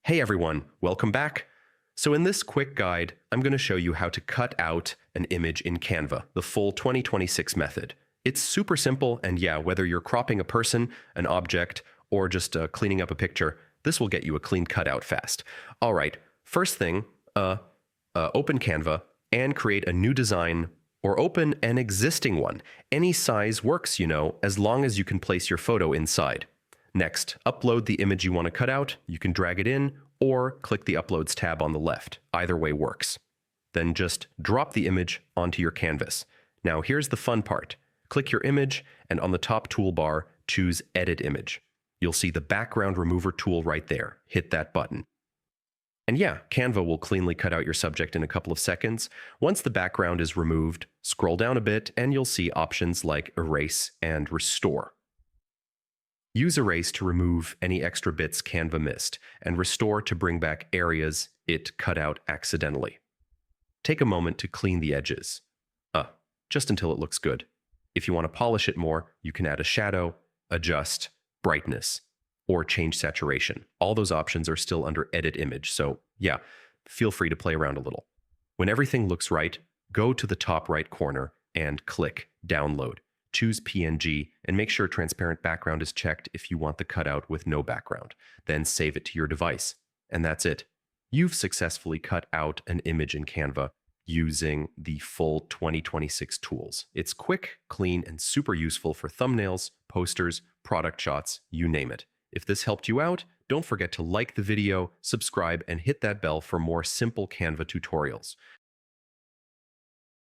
Hey everyone, welcome back. So in this quick guide, I'm going to show you how to cut out an image in Canva, the full 2026 method. It's super simple, and yeah, whether you're cropping a person, an object, or just cleaning up a picture, this will get you a clean cutout fast. All right, first thing, open Canva and create a new design or open an existing one. Any size works, as long as you can place your photo inside. Next, upload the image you want to cut out. You can drag it in or click the Uploads tab on the left. Either way works. Then just drop the image onto your canvas. Now here's the fun part. Click your image and on the top toolbar, choose Edit Image. You'll see the background remover tool right there. Hit that button. And yeah, Canva will cleanly cut out your subject in a couple of seconds. Once the background is removed, scroll down a bit and you'll see options like Erase and Restore. Use Erase to remove any extra bits Canva missed, and Restore to bring back areas it cut out accidentally. Take a moment to clean the edges, just until it looks good. If you want to polish it more, you can add a shadow, adjust, brightness, or change saturation. All those options are still under Edit Image, so yeah, feel free to play around a little. When everything looks right, go to the top right corner and click Download. Choose PNG and make sure transparent background is checked if you want the cutout with no background. Then save it to your device. And that's it. You've successfully cut out an image in Canva using the full 2026 tools. It's quick, clean, and super useful for thumbnails, posters, product shots, you name it. If this helped you out, don't forget to like the video, subscribe, and hit that bell for more simple Canva tutorials.